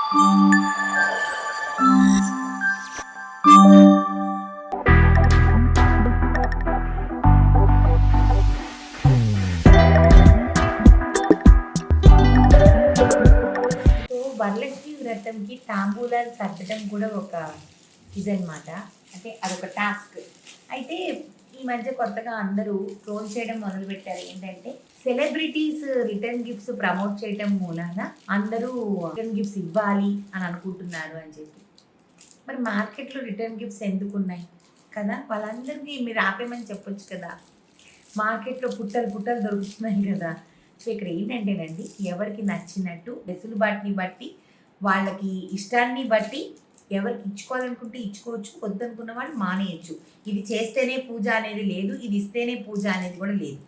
వరలక్ష్మి వ్రతంకి తాంబూలాలు సర్దడం కూడా ఒక ఇదనమాట. అంటే అదొక టాస్క్. అయితే ఈ మధ్య కొత్తగా అందరూ ట్రోల్ చేయడం మొదలుపెట్టారు. ఏంటంటే సెలబ్రిటీస్ రిటర్న్ గిఫ్ట్స్ ప్రమోట్ చేయడం మూలాన అందరూ రిటర్న్ గిఫ్ట్స్ ఇవ్వాలి అని అనుకుంటున్నారు అని చెప్పి. మరి మార్కెట్లో రిటర్న్ గిఫ్ట్స్ ఎందుకు ఉన్నాయి కదా? వాళ్ళందరినీ మీరు ఆపేమని చెప్పొచ్చు కదా. మార్కెట్లో పుట్టలు పుట్టలు దొరుకుతున్నాయి కదా. సో ఇక్కడ ఏంటంటేనండి, ఎవరికి నచ్చినట్టు వెసులుబాటుని బట్టి, వాళ్ళకి ఇష్టాన్ని బట్టి ఎవరికి ఇచ్చుకోవాలనుకుంటే ఇచ్చుకోవచ్చు, వద్దనుకున్న వాళ్ళు మానేయచ్చు. ఇది చేస్తేనే పూజ అనేది లేదు, ఇది ఇస్తేనే పూజ అనేది కూడా లేదు.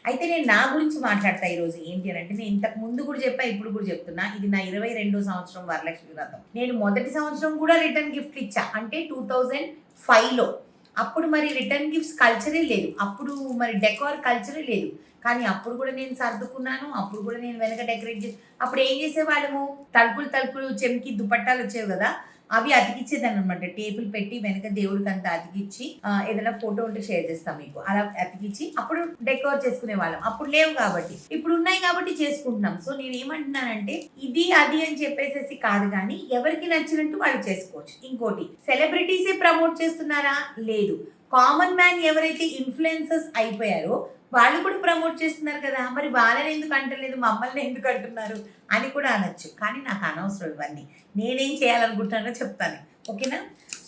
అయితే నేను నా గురించి మాట్లాడతా ఈరోజు. ఏంటి అని అంటే, నేను ఇంతకు ముందు కూడా చెప్పా, ఇప్పుడు కూడా చెప్తున్నా. ఇది నా 22వ సంవత్సరం వరలక్ష్మి వ్రతం. నేను మొదటి సంవత్సరం కూడా రిటర్న్ గిఫ్ట్ ఇచ్చా, అంటే 2005లో. అప్పుడు మరి రిటర్న్ గిఫ్ట్స్ కల్చరే లేదు, అప్పుడు మరి డెకోర్ కల్చరే లేదు. కానీ అప్పుడు కూడా నేను సర్దుకున్నాను, అప్పుడు కూడా నేను వెనక డెకరేట్ చేసి. అప్పుడు ఏం చేసేవాళ్ళము, తలుపులు చెంకి దుపట్టాలు వచ్చేవి కదా, అవి అతికిచ్చేదాన్ని అనమాట. టేబుల్ పెట్టి వెనక దేవుడికి అంతా అతికిచ్చి, ఏదైనా ఫోటో ఉంటే షేర్ చేస్తాం మీకు, అలా అతికిచ్చి అప్పుడు డెకోర్ చేసుకునే వాళ్ళం. అప్పుడు లేవు కాబట్టి, ఇప్పుడు ఉన్నాయి కాబట్టి చేసుకుంటున్నాం. సో నేను ఏమంటున్నానంటే, ఇది అది అని చెప్పేసి కాదు, కానీ ఎవరికి నచ్చినట్టు వాళ్ళు చేసుకోవచ్చు. ఇంకోటి, సెలబ్రిటీసే ప్రమోట్ చేస్తున్నారా? లేదు. కామన్ మ్యాన్ ఎవరైతే ఇన్ఫ్లుయెన్సర్స్ అయిపోయారో వాళ్ళు కూడా ప్రమోట్ చేస్తున్నారు కదా. మరి వాళ్ళని ఎందుకు అంటలేదు, మమ్మల్ని ఎందుకు అంటున్నారు అని కూడా అనొచ్చు. కానీ నాకు అనవసరం ఇవన్నీ. నేనేం చేయాలనుకుంటున్నానో చెప్తాను, ఓకేనా?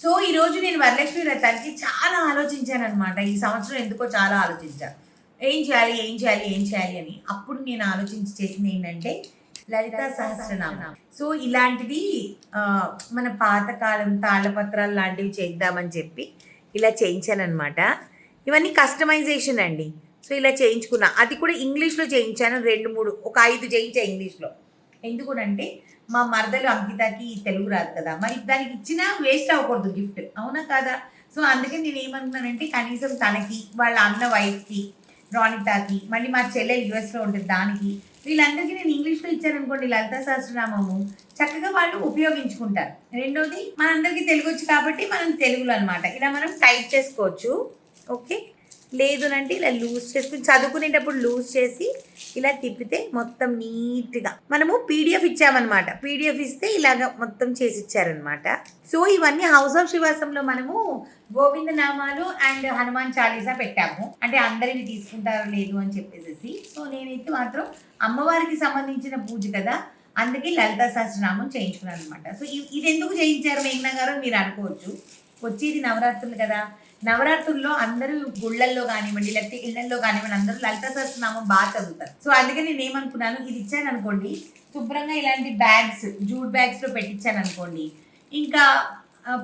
సో ఈరోజు నేను వరలక్ష్మి వ్రతానికి చాలా ఆలోచించాను అనమాట. ఈ సంవత్సరం ఎందుకో చాలా ఆలోచించాను, ఏం చేయాలి అని. అప్పుడు నేను ఆలోచించి చేసింది ఏంటంటే లలితా సహస్రనామం. సో ఇలాంటివి మన పాతకాలం తాళపత్రాలు లాంటివి చేద్దామని చెప్పి ఇలా చేయించాను అనమాట. ఇవన్నీ కస్టమైజేషన్ అండి. సో ఇలా చేయించుకున్నా, అది కూడా ఇంగ్లీష్లో చేయించాను. 2-3 ఒక 5 చేయించా ఇంగ్లీష్లో. ఎందుకంటే మా మరదలు అంకితకి తెలుగు రాదు కదా, మరి దానికి ఇచ్చినా వేస్ట్ అవ్వకూడదు గిఫ్ట్, అవునా కాదా? సో అందుకే నేను ఏమనుకున్నానంటే, కనీసం తనకి, వాళ్ళ అన్న వైఫ్కి, రాణితాకి, మళ్ళీ మా చెల్లె యూఎస్లో ఉంటుంది దానికి, వీళ్ళందరికీ నేను ఇంగ్లీష్లో ఇచ్చాను అనుకోండి లలితా సహస్రనామము, చక్కగా వాళ్ళు ఉపయోగించుకుంటారు. రెండోది, మనందరికీ తెలుగు వచ్చు కాబట్టి మనం తెలుగులో అనమాట ఇలా మనం టైప్ చేసుకోవచ్చు. ఓకే, లేదు అంటే ఇలా లూజ్ చేసుకుని చదువుకునేటప్పుడు లూజ్ చేసి ఇలా తిప్పితే మొత్తం నీట్గా మనము పీడిఎఫ్ ఇచ్చామన్నమాట. పీడిఎఫ్ ఇస్తే ఇలాగ మొత్తం చేసి ఇచ్చారనమాట. సో ఇవన్నీ హౌస్ ఆఫ్ శ్రీవాసంలో మనము గోవింద నామాలు అండ్ హనుమాన్ చాలీసా పెట్టాము. అంటే అందరిని తీసుకుంటారో లేదు అని చెప్పేసి. సో నేనైతే మాత్రం అమ్మవారికి సంబంధించిన పూజ కదా, అందుకే లలితా సహస్రనామం చేయించుకున్నాను అనమాట. సో ఇది ఎందుకు చేయించారు మేఘనా గారు మీరు అనుకోవచ్చు. వచ్చేది నవరాత్రులు కదా, నవరాత్రుల్లో అందరూ గుళ్ళల్లో కానివ్వండి, లేకపోతే ఇళ్లల్లో కానివ్వండి, అందరూ లలితా సహస్రనామం బాగా చదువుతారు. సో అందుకే నేను ఏమనుకున్నాను, ఇది ఇచ్చాను అనుకోండి, శుభ్రంగా ఇలాంటి బ్యాగ్స్, జూట్ బ్యాగ్స్లో పెట్టించాను అనుకోండి, ఇంకా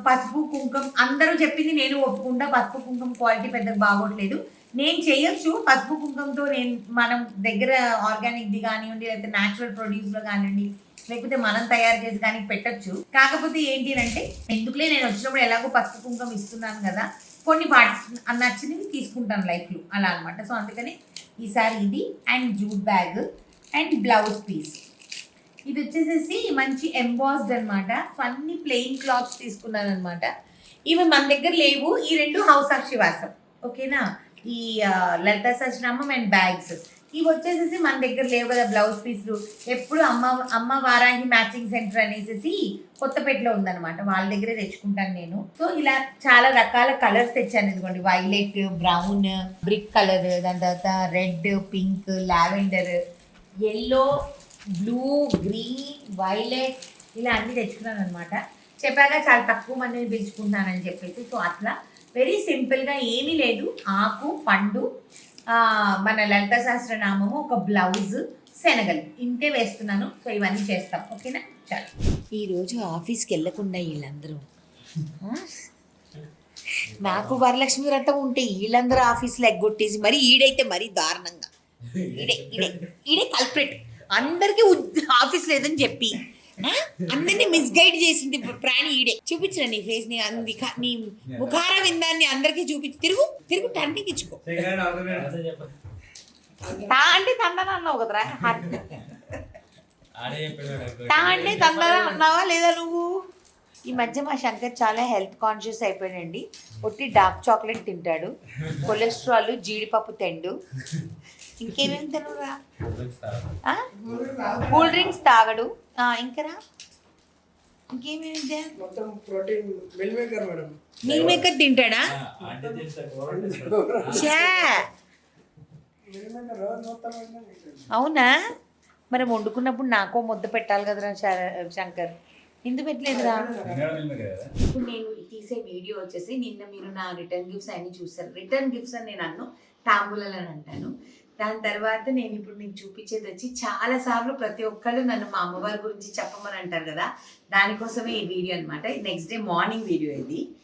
పసుపు కుంకుమ అందరూ చెప్పింది నేను ఒప్పుకుంటా. పసుపు కుంకుమ క్వాలిటీ పెద్దగా బాగోట్లేదు, నేను చేయొచ్చు. పసుపు కుంకుమతో మనం దగ్గర ఆర్గానిక్ది కానివ్వండి, లేకపోతే న్యాచురల్ ప్రొడ్యూస్లో కానివ్వండి, లేకపోతే మనం తయారు చేసి కానీ పెట్టచ్చు. కాకపోతే ఏంటి అంటే, ఎందుకులే నేను వచ్చినప్పుడు ఎలాగో పసుపు కుంకుమ ఇస్తున్నాను కదా, కొన్ని నచ్చినవి తీసుకుంటాను లైఫ్లో, అలా అనమాట. సో అందుకని ఈసారి ఇది and jute bag and blouse piece. ఇది వచ్చేసేసి మంచి ఎంబాస్డ్ అనమాట. అన్ని ప్లెయిన్ క్లాత్స్ తీసుకున్నాను అనమాట. ఇవి మన దగ్గర లేవు, ఈ 2 హౌస్ ఆఫ్ శ్రీవాసం, ఓకేనా? ఈ లలితా సహస్రనామం అండ్ బ్యాగ్స్ ఇవి వచ్చేసేసి మన దగ్గర లేవు కదా. బ్లౌజ్ పీస్లు ఎప్పుడు అమ్మ వారాహి మ్యాచింగ్ సెంటర్ అనేసి కొత్తపేటలో ఉందన్నమాట, వాళ్ళ దగ్గరే తెచ్చుకుంటాను నేను. సో ఇలా చాలా రకాల కలర్స్ తెచ్చాను. ఇదిగోండి, వైలెట్, బ్రౌన్, బ్రిక్ కలర్, దాని తర్వాత red, pink, lavender, yellow, blue, green, violet, ఇలా అన్నీ తెచ్చుకున్నాను అనమాట. చెప్పాక చాలా తక్కువ మందిని పిలుచుకుంటున్నానని చెప్పేసి. సో అట్లా వెరీ సింపుల్గా ఏమీ లేదు, ఆకు, పండు, మన లలితా సహస్రనామము, ఒక బ్లౌజ్, శనగలు, ఇంతే వేస్తున్నాను. సో ఇవన్నీ చేస్తాం, ఓకేనా? చాలు. ఈరోజు ఆఫీస్కి వెళ్ళకుండా వీళ్ళందరూ, నాకు వరలక్ష్మి వ్రతం ఉంటే వీళ్ళందరూ ఆఫీస్లో ఎగ్గొట్టేసి, మరి ఈడైతే మరీ దారుణంగా, ఈడే కల్ప్రిట్, అందరికీ ఆఫీస్ లేదని చెప్పి అందరినీ మిస్గైడ్ చేసింది ప్రాణి ఈడే. చూపించిన నీ ఫేస్, నీ ముఖార విందాన్ని అందరికీ చూపించి, తిరుగు టర్నింగ్ ఇచ్చుకో అంటే తండన అన్నావు కదరా. తాండి తొందరగా అన్నావా లేదా నువ్వు? ఈ మధ్య మా శంకర్ చాలా హెల్త్ కాన్షియస్ అయిపోయాడండి. ఒట్టి డార్క్ చాక్లెట్ తింటాడు, కొలెస్ట్రాల్, జీడిపప్పు తిండు, ఇంకేమేమి తినరా, కూల్ డ్రింక్స్ తాగడు, ఇంకరా ఇంకేమేమి మీల్ మేకర్ తింటాడా? అవునా? మరి వండుకున్నప్పుడు నాకో ముద్ద పెట్టాలి కదరా శంకర్, ఎందుకు పెట్టలేదురా? ఇప్పుడు నేను తీసే వీడియో వచ్చేసి నిన్న మీరు నా రిటర్న్ గిఫ్ట్స్ అన్ని చూస్తారు. రిటర్న్ గిఫ్ట్స్ అని నేను అన్ను, తాంబూలాలు అని అంటాను. దాని తర్వాత నేను ఇప్పుడు మీకు చూపించేది వచ్చి చాలాసార్లు ప్రతి ఒక్కళ్ళు నన్ను మా అమ్మవారి గురించి చెప్పమని అంటారు కదా, దానికోసమే ఈ వీడియో అనమాట. నెక్స్ట్ డే మార్నింగ్ వీడియో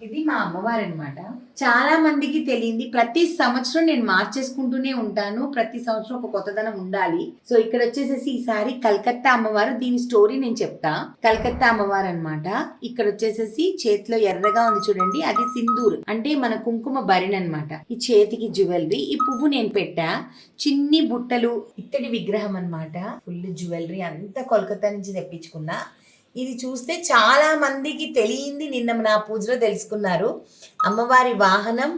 ఇది మా అమ్మవారు అనమాట. చాలా మందికి తెలియంది, ప్రతి సంవత్సరం నేను మార్చేసుకుంటూనే ఉంటాను, ప్రతి సంవత్సరం ఒక కొత్తదనం ఉండాలి. సో ఇక్కడ వచ్చేసేసి ఈసారి కలకత్తా అమ్మవారు, దీని స్టోరీ నేను చెప్తా. కలకత్తా అమ్మవారు అనమాట. ఇక్కడ వచ్చేసేసి చేతిలో ఎర్రగా ఉంది చూడండి, అది సింధూర్ అంటే మన కుంకుమ భరిణి అనమాట. ఈ చేతికి జ్యువెలరీ, ఈ పువ్వు నేను పెట్టా, చిన్ని బుట్టలు, ఇత్తడి విగ్రహం అనమాట, ఫుల్ జ్యువెలరీ అంతా కోల్కతా నుంచి తెప్పించుకున్నా. ఇది చూస్తే చాలా మందికి తెలియంది నిన్న నా పూజలో తెలుసుకున్నారు. అమ్మవారి వాహనం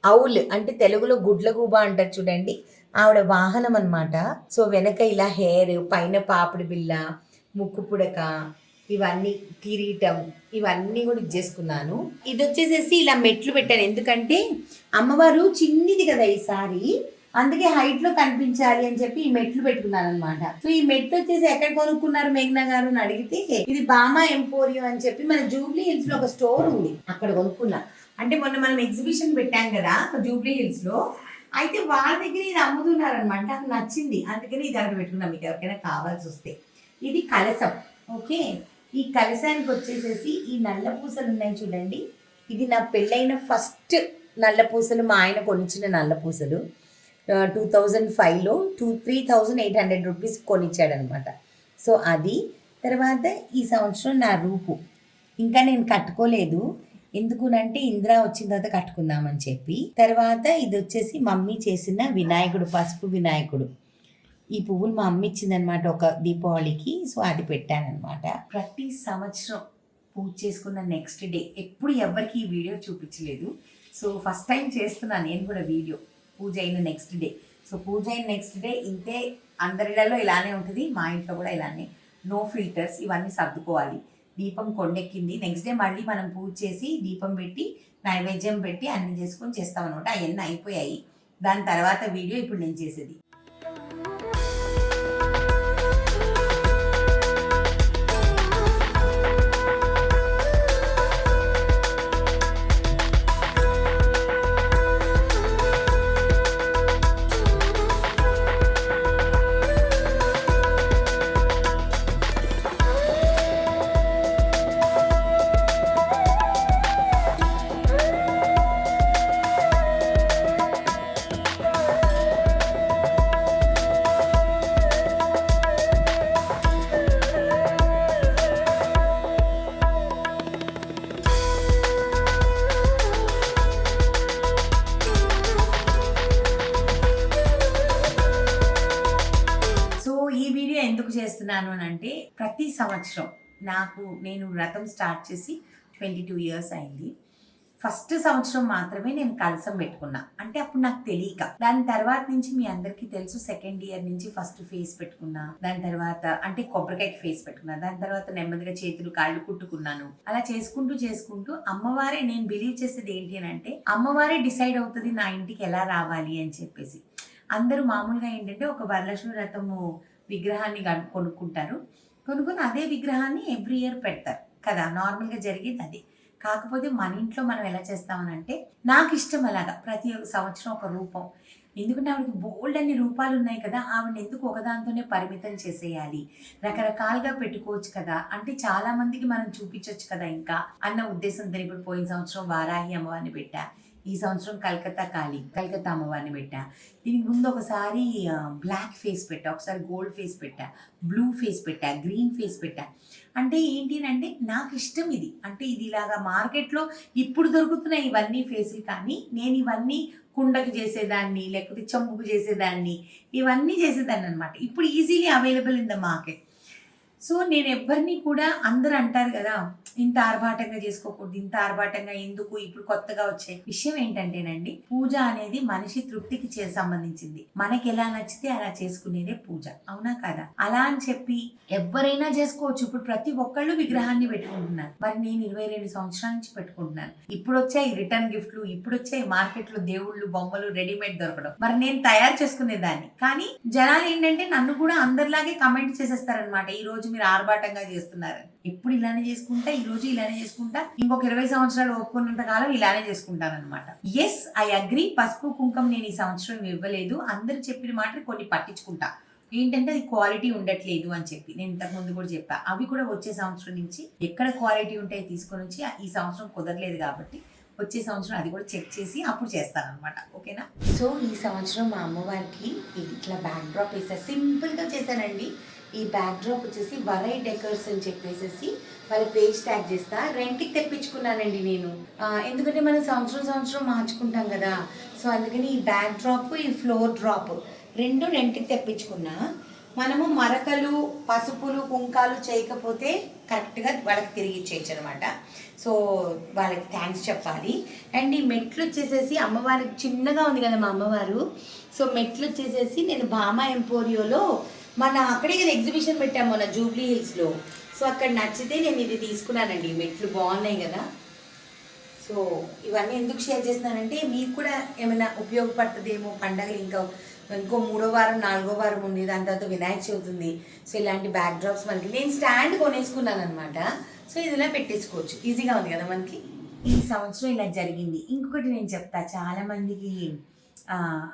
ఔల్ అంటే తెలుగులో గుడ్లగూబ అంటారు చూడండి, ఆవిడ వాహనం అనమాట. సో వెనక ఇలా హెయిర్, పైన పాపిడి బిల్ల, ముక్కు పుడక, ఇవన్నీ కిరీటం, ఇవన్నీ కూడా ఇచ్చేసుకున్నాను. ఇది వచ్చేసేసి ఇలా మెట్లు పెట్టాను, ఎందుకంటే అమ్మవారు చిన్నిది కదా ఈసారి, అందుకే హైట్ లో కనిపించాలి అని చెప్పి ఈ మెట్లు పెట్టుకున్నాను అనమాట. సో ఈ మెట్లు వచ్చేసి ఎక్కడ కొనుక్కున్నారు మేఘ్నా గారు అని అడిగితే, ఇది బామా ఎంపోరియం అని చెప్పి మన జూబ్లీ హిల్స్ లో ఒక స్టోర్ ఉంది, అక్కడ కొనుక్కున్నా. అంటే మొన్న మనం ఎగ్జిబిషన్ పెట్టాం కదా జూబ్లీ హిల్స్ లో, అయితే వాళ్ళ దగ్గర ఇది అమ్ముతున్నారు అనమాట, నాకు నచ్చింది, అందుకని ఇది అక్కడ పెట్టుకున్నాం. మీకు ఎవరికైనా కావాల్సి వస్తే. ఇది కలసం. ఓకే, ఈ కలసానికి వచ్చేసేసి ఈ నల్ల పూసలు ఉన్నాయి చూడండి, ఇది నా పెళ్ళైన ఫస్ట్ నల్ల పూసలు, మా ఆయన కొనిచ్చిన నల్ల పూసలు. 2005లో 3800 రూపీస్ కొనిచ్చాడనమాట. సో అది. తర్వాత ఈ సంవత్సరం నా రూపు ఇంకా నేను కట్టుకోలేదు, ఎందుకునంటే ఇందిరా వచ్చిన తర్వాత కట్టుకుందామని చెప్పి. తర్వాత ఇది వచ్చేసి మమ్మీ చేసిన వినాయకుడు, పసుపు వినాయకుడు. ఈ పువ్వులు మా అమ్మ ఇచ్చిందనమాట ఒక దీపావళికి, సో అది పెట్టానమాట. ప్రతి సంవత్సరం పూజ చేసుకున్న నెక్స్ట్ డే ఎప్పుడు ఎవరికి ఈ వీడియో చూపించలేదు, సో ఫస్ట్ టైం చేస్తున్నాను నేను కూడా వీడియో, పూజ అయిన నెక్స్ట్ డే. సో పూజ అయిన నెక్స్ట్ డే ఇంతే, అందరిలో ఇలానే ఉంటుంది, మా ఇంట్లో కూడా ఇలానే, నో ఫిల్టర్స్, ఇవన్నీ సర్దుకోవాలి. దీపం కొండెక్కింది, నెక్స్ట్ డే మళ్ళీ మనం పూజ చేసి దీపం పెట్టి నైవేద్యం పెట్టి అన్ని చేసుకొని చేస్తామన్నమాట. అవన్నీ అయిపోయాయి. దాని తర్వాత వీడియో ఇప్పుడు నేను చేసేది. ఎందుకు చేస్తున్నాను అని అంటే, ప్రతి సంవత్సరం నేను వ్రతం స్టార్ట్ చేసి 22 ఇయర్స్ అయింది. ఫస్ట్ సంవత్సరం మాత్రమే నేను కలసం పెట్టుకున్నా, అంటే అప్పుడు నాకు తెలియక. దాని తర్వాత నుంచి మీ అందరికీ తెలుసు, సెకండ్ ఇయర్ నుంచి ఫస్ట్ ఫేస్ పెట్టుకున్నా, దాని తర్వాత అంటే కొబ్బరికాయకి ఫేస్ పెట్టుకున్నా, దాని తర్వాత నెమ్మదిగా చేతులు కాళ్ళు కుట్టుకున్నాను. అలా చేసుకుంటూ అమ్మవారే, నేను బిలీవ్ చేసేది ఏంటి అని అంటే, అమ్మవారే డిసైడ్ అవుతుంది నా ఇంటికి ఎలా రావాలి అని చెప్పేసి. అందరూ మామూలుగా ఏంటంటే ఒక వరలక్ష్మి వ్రతము విగ్రహాన్ని కొనుక్కొని అదే విగ్రహాన్ని ఎవ్రీ ఇయర్ పెడతారు కదా, నార్మల్గా జరిగేది అదే. కాకపోతే మన ఇంట్లో మనం ఎలా చేస్తామని అంటే, నాకు ఇష్టం అలాగా ప్రతి సంవత్సరం ఒక రూపం. ఎందుకంటే ఆవిడకి బోల్డ్ అన్ని రూపాలు ఉన్నాయి కదా, ఆవిడని ఎందుకు ఒకదాంతోనే పరిమితం చేసేయాలి, రకరకాలుగా పెట్టుకోవచ్చు కదా, అంటే చాలా మందికి మనం చూపించవచ్చు కదా ఇంకా అన్న ఉద్దేశంతో ఇప్పుడు పోయిన సంవత్సరం వారాహి అమ్మవారిని పెట్టా, ఈ సంవత్సరం కలకత్తా అమ్మవారిని పెట్టా. దీనికి ముందు ఒకసారి బ్లాక్ ఫేస్ పెట్టా, ఒకసారి గోల్డ్ ఫేస్ పెట్టా, బ్లూ ఫేస్ పెట్టా, గ్రీన్ ఫేస్ పెట్టా. అంటే ఏంటి అంటే నాకు ఇష్టం ఇది. అంటే ఇది ఇలాగా మార్కెట్లో ఇప్పుడు దొరుకుతున్నాయి ఇవన్నీ ఫేసులు, కానీ నేను ఇవన్నీ కుండకు చేసేదాన్ని, లేకపోతే చెంబుకు చేసేదాన్ని, ఇవన్నీ చేసేదాన్ని అనమాట. ఇప్పుడు easily available in the market. So నేను ఎవరిని కూడా అందరూ అంటారు కదా, ఇంత ఆర్భాటంగా చేసుకోకూడదు, ఇంత ఆర్భాటంగా ఎందుకు, ఇప్పుడు కొత్తగా వచ్చే విషయం ఏంటంటేనండి, పూజ అనేది మనిషి తృప్తికి సంబంధించింది. మనకి ఎలా నచ్చితే అలా చేసుకునేదే పూజ, అవునా కదా? అలా అని చెప్పి ఎవరైనా చేసుకోవచ్చు. ఇప్పుడు ప్రతి ఒక్కళ్ళు విగ్రహాన్ని పెట్టుకుంటున్నారు. మరి నేను 22 సంవత్సరాల నుంచి పెట్టుకుంటున్నాను. ఇప్పుడు వచ్చాయి రిటర్న్ గిఫ్ట్లు, ఇప్పుడు వచ్చాయి మార్కెట్ లో దేవుళ్ళు బొమ్మలు రెడీమేడ్ దొరకడం. మరి నేను తయారు చేసుకునేదాన్ని. కానీ జనాలు ఏంటంటే నన్ను కూడా అందరిలాగే కమెంట్ చేసేస్తారనమాట, ఈ రోజు మీరు ఆర్భాటంగా చేస్తున్నారని. ఎప్పుడు ఇలానే చేసుకుంటా, ఈ రోజు ఇలానే చేసుకుంటా, ఇంకొక 20 సంవత్సరాలు ఒప్పుకున్నంత కాలం ఇలానే చేసుకుంటానన్నమాట. Yes, I agree. పసుపు కుంకం నేను ఈ సంవత్సరం ఇవ్వలేదు. అందరు చెప్పిన మాట కొన్ని పట్టించుకుంటా. ఏంటంటే అది క్వాలిటీ ఉండట్లేదు అని చెప్పి నేను ఇంతకు ముందు కూడా చెప్పా. అవి కూడా వచ్చే సంవత్సరం నుంచి ఎక్కడ క్వాలిటీ ఉంటాయి తీసుకొని వచ్చి, ఈ సంవత్సరం కుదరలేదు కాబట్టి వచ్చే సంవత్సరం అది కూడా చెక్ చేసి అప్పుడు చేస్తానన్నమాట. ఓకేనా? సో ఈ సంవత్సరం మా అమ్మవారికి ఇట్లా బ్యాక్ డ్రాప్ వేసా, సింపుల్గా చేశానండి. ఈ బ్యాక్ డ్రాప్ వచ్చేసి వరై డెకర్స్ అని చెప్పేసి వాళ్ళ పేజ్ ట్యాగ్ చేస్తా. రెంట్కి తెప్పించుకున్నానండి నేను, ఎందుకంటే మనం సంవత్సరం మార్చుకుంటాం కదా. సో అందుకని ఈ బ్యాక్ డ్రాప్, ఈ ఫ్లోర్ డ్రాప్ రెండు రెంట్కి తెప్పించుకున్నా. మనము మరకలు పసుపులు కుంకాలు చేయకపోతే కరెక్ట్గా వాళ్ళకి తిరిగి ఇచ్చేయచ్చు అనమాట. సో వాళ్ళకి థ్యాంక్స్ చెప్పాలి. అండ్ ఈ మెట్లు వచ్చేసేసి అమ్మవారికి చిన్నగా ఉంది కదా మా అమ్మవారు. సో మెట్లు వచ్చేసేసి నేను భామా ఎంపోరియోలో అక్కడే కదా ఎగ్జిబిషన్ పెట్టాము మొన్న జూబ్లీ హిల్స్లో. సో అక్కడ నచ్చితే నేను ఇది తీసుకున్నానండి. మెట్లు బాగున్నాయి కదా. సో ఇవన్నీ ఎందుకు షేర్ చేస్తున్నానంటే మీకు కూడా ఏమైనా ఉపయోగపడుతుందేమో. పండగలు ఇంకో 3వ వారం 4వ వారం ఉంది, దాని తర్వాత వినాయక చవితి ఉంది. సో ఇలాంటి బ్యాక్ డ్రాప్స్ మనకి నేను స్టాండ్ కొనేసుకున్నాను అనమాట. సో ఇది ఇలా పెట్టేసుకోవచ్చు, ఈజీగా ఉంది కదా మనకి. ఈ సంవత్సరం ఇలా జరిగింది. ఇంకొకటి నేను చెప్తా, చాలామందికి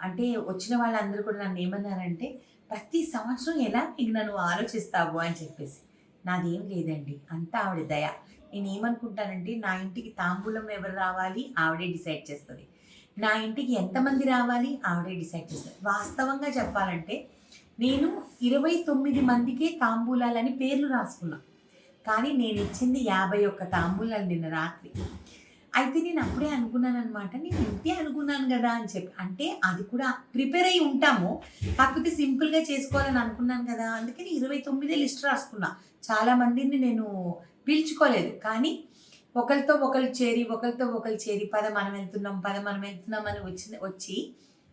అంటే వచ్చిన వాళ్ళందరూ కూడా నన్ను ఏమన్నారంటే, ప్రతి సంవత్సరం ఎలా మిగిలిన నువ్వు ఆలోచిస్తావు అని చెప్పేసి. నాదేం లేదండి, అంతా ఆవిడ దయ. నేను ఏమనుకుంటానంటే, నా ఇంటికి తాంబూలం ఎవరు రావాలి ఆవిడే డిసైడ్ చేస్తుంది. నా ఇంటికి ఎంతమంది రావాలి ఆవిడే డిసైడ్ చేస్తుంది. వాస్తవంగా చెప్పాలంటే నేను 29 మందికే తాంబూలాలని పేర్లు రాసుకున్నా, కానీ నేను ఇచ్చింది 51 తాంబూలాలు నిన్న రాత్రి. అయితే నేను అప్పుడే అనుకున్నాను అనమాట, నేను ఇంతే అనుకున్నాను కదా అని చెప్పి. అంటే అది కూడా ప్రిపేర్ అయ్యి ఉంటాము, కాకపోతే సింపుల్గా చేసుకోవాలని అనుకున్నాను కదా, అందుకని 29 లిస్ట్ రాసుకున్నా. చాలా మందిని నేను పిలుచుకోలేదు, కానీ ఒకరితో ఒకరు చేరి పద మనం వెళ్తున్నాం అని వచ్చి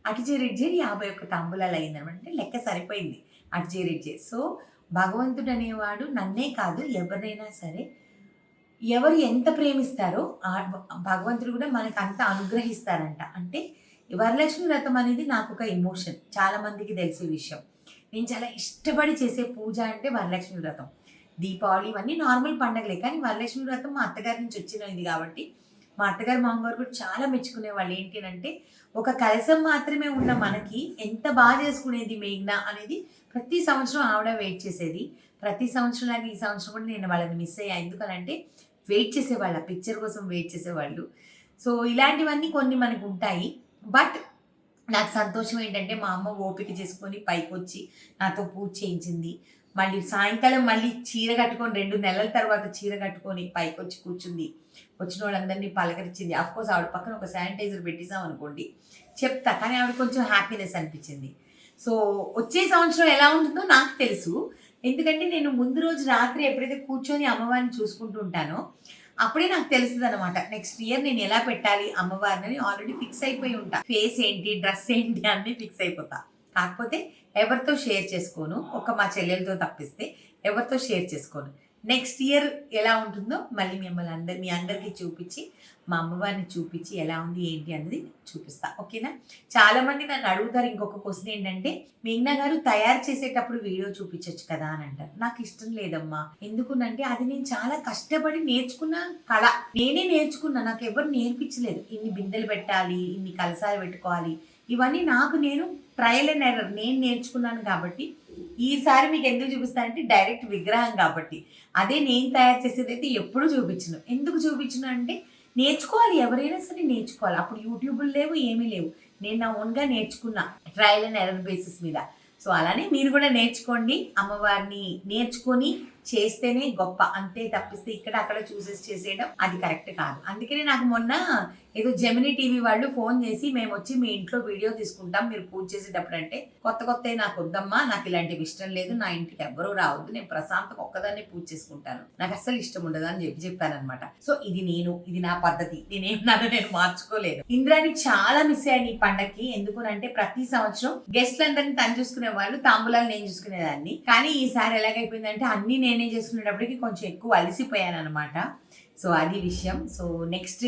అటు చేరి 51 తాంబూలాలు అయిందనమాట. అంటే లెక్క సరిపోయింది అటు చేరి. సో భగవంతుడు అనేవాడు నన్నే కాదు ఎవరినైనా సరే, ఎవరు ఎంత ప్రేమిస్తారో భగవంతుడు కూడా మనకు అంత అనుగ్రహిస్తారంట. అంటే వరలక్ష్మి వ్రతం అనేది నాకు ఒక ఎమోషన్, చాలా మందికి తెలిసే విషయం. నేను చాలా ఇష్టపడి చేసే పూజ అంటే వరలక్ష్మి వ్రతం. దీపావళి ఇవన్నీ నార్మల్ పండగలే, కానీ వరలక్ష్మి వ్రతం మా అత్తగారి నుంచి వచ్చినది కాబట్టి మా అత్తగారు మామగారు కూడా చాలా మెచ్చుకునేవాళ్ళు. ఏంటి అంటే, ఒక కలశం మాత్రమే ఉన్న మనకి ఎంత బాగా చేసుకునేది మేఘ్నా అనేది ప్రతి సంవత్సరం ఆవిడ వెయిట్ చేసేది. ప్రతి సంవత్సరం లాగా ఈ సంవత్సరం కూడా నేను వాళ్ళని మిస్ అయ్యా. ఎందుకనంటే వెయిట్ చేసేవాళ్ళ పిక్చర్ కోసం వెయిట్ చేసేవాళ్ళు. సో ఇలాంటివన్నీ కొన్ని మనకు ఉంటాయి. బట్ నాకు సంతోషం ఏంటంటే, మా అమ్మ ఓపిక చేసుకొని పైకి వచ్చి నాతో పూజ చేయించింది. మళ్ళీ సాయంకాలం మళ్ళీ చీర కట్టుకొని 2 నెలల తర్వాత చీర కట్టుకొని పైకి వచ్చి కూర్చుంది. వచ్చిన వాళ్ళందరినీ పలకరించింది. అఫ్కోర్స్ ఆవిడ పక్కన ఒక శానిటైజర్ పెట్టేసాం అనుకోండి చెప్తా, కానీ ఆవిడ కొంచెం హ్యాపీనెస్ అనిపించింది. సో వచ్చే సంవత్సరం ఎలా ఉంటుందో నాకు తెలుసు, ఎందుకంటే నేను ముందు రోజు రాత్రి ఎప్పుడైతే కూర్చొని అమ్మవారిని చూసుకుంటూ ఉంటానో అప్పుడే నాకు తెలుస్తుంది అనమాట, నెక్స్ట్ ఇయర్ నేను ఎలా పెట్టాలి అమ్మవారిని ఆల్రెడీ ఫిక్స్ అయిపోయి ఉంటా. ఫేస్ ఏంటి, డ్రెస్ ఏంటి అన్నీ ఫిక్స్ అయిపోతా. కాకపోతే ఎవరితో షేర్ చేసుకోను, ఒక మా చెల్లెలతో తప్పిస్తే ఎవరితో షేర్ చేసుకోను. నెక్స్ట్ ఇయర్ ఎలా ఉంటుందో మళ్ళీ మీ అందరికీ చూపించి, మా అమ్మవారిని చూపించి ఎలా ఉంది ఏంటి అన్నది చూపిస్తా. ఓకేనా? చాలామంది నన్ను అడుగుతారు, ఇంకొక క్వశ్చన్ ఏంటంటే, మేఘ్నా గారు తయారు చేసేటప్పుడు వీడియో చూపించవచ్చు కదా అని అంటారు. నాకు ఇష్టం లేదమ్మా. ఎందుకునంటే అది నేను చాలా కష్టపడి నేర్చుకున్న కళ, నేనే నేర్చుకున్నా, నాకు ఎవరు నేర్పించలేదు. ఇన్ని బిందెలు పెట్టాలి, ఇన్ని కలసాలు పెట్టుకోవాలి, ఇవన్నీ నాకు నేను ట్రయల్ అండ్ ఎర్రర్ నేను నేర్చుకున్నాను. కాబట్టి ఈసారి మీకు ఎందుకు చూపిస్తానంటే డైరెక్ట్ విగ్రహం కాబట్టి. అదే నేను తయారు చేసేది అయితే ఎప్పుడు చూపించను. ఎందుకు చూపించను అంటే, నేర్చుకోవాలి, ఎవరైనా సరే నేర్చుకోవాలి. అప్పుడు యూట్యూబ్లు లేవు, ఏమీ లేవు. నేను నా ఓన్గా నేర్చుకున్నా ట్రయల్ అండ్ ఎర్రర్ బేసిస్ మీద. సో అలానే మీరు కూడా నేర్చుకోండి, అమ్మవారిని నేర్చుకొని చేస్తేనే గొప్ప, అంతే తప్పిస్తే ఇక్కడ అక్కడ చూసేసి చేసేయడం అది కరెక్ట్ కాదు. అందుకనే నాకు మొన్న ఏదో జెమినీ టీవీ వాళ్ళు ఫోన్ చేసి మేము వచ్చి మీ ఇంట్లో వీడియో తీసుకుంటాం మీరు పూజ చేసేటప్పుడు అంటే, కొత్త నాకు వద్దమ్మా, నాకు ఇలాంటివి ఇష్టం లేదు, నా ఇంటికి ఎవ్వరూ రావద్దు, నేను ప్రశాంతంగా ఒక్కదాన్ని పూజ చేసుకుంటాను, నాకు అస్సలు ఇష్టం ఉండదు అని చెప్పాను అనమాట. సో ఇది నా పద్ధతి, నన్ను నేను మార్చుకోలేదు. ఇంద్రాని చాలా మిస్ అయ్యాను ఈ పండగకి. ఎందుకునంటే ప్రతి సంవత్సరం గెస్ట్లందరినీ తను చూసుకునే వాళ్ళు, తాంబూలాలు నేను చూసుకునేదాన్ని. కానీ ఈసారి ఎలాగైపోయిందంటే అన్ని నేనే చేసుకునేటప్పటికి కొంచెం ఎక్కువ అలసిపోయాను అనమాట. సో అది విషయం. సో నెక్స్ట్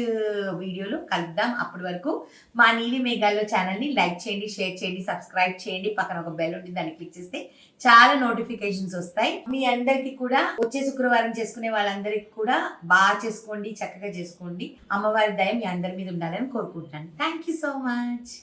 వీడియోలో కలుద్దాం. అప్పటి వరకు మా నీలి మేఘాల్లో ఛానల్ని లైక్ చేయండి, షేర్ చేయండి, సబ్స్క్రైబ్ చేయండి. పక్కన ఒక బెల్ ఉంటుంది, దాన్ని క్లిక్ చేస్తే చాలా నోటిఫికేషన్స్ వస్తాయి. మీ అందరికీ కూడా వచ్చే శుక్రవారం చేసుకునే వాళ్ళందరికీ కూడా బాగా చేసుకోండి, చక్కగా చేసుకోండి. అమ్మవారి దయ మీ అందరి మీద ఉండాలని కోరుకుంటున్నాను. Thank you so much.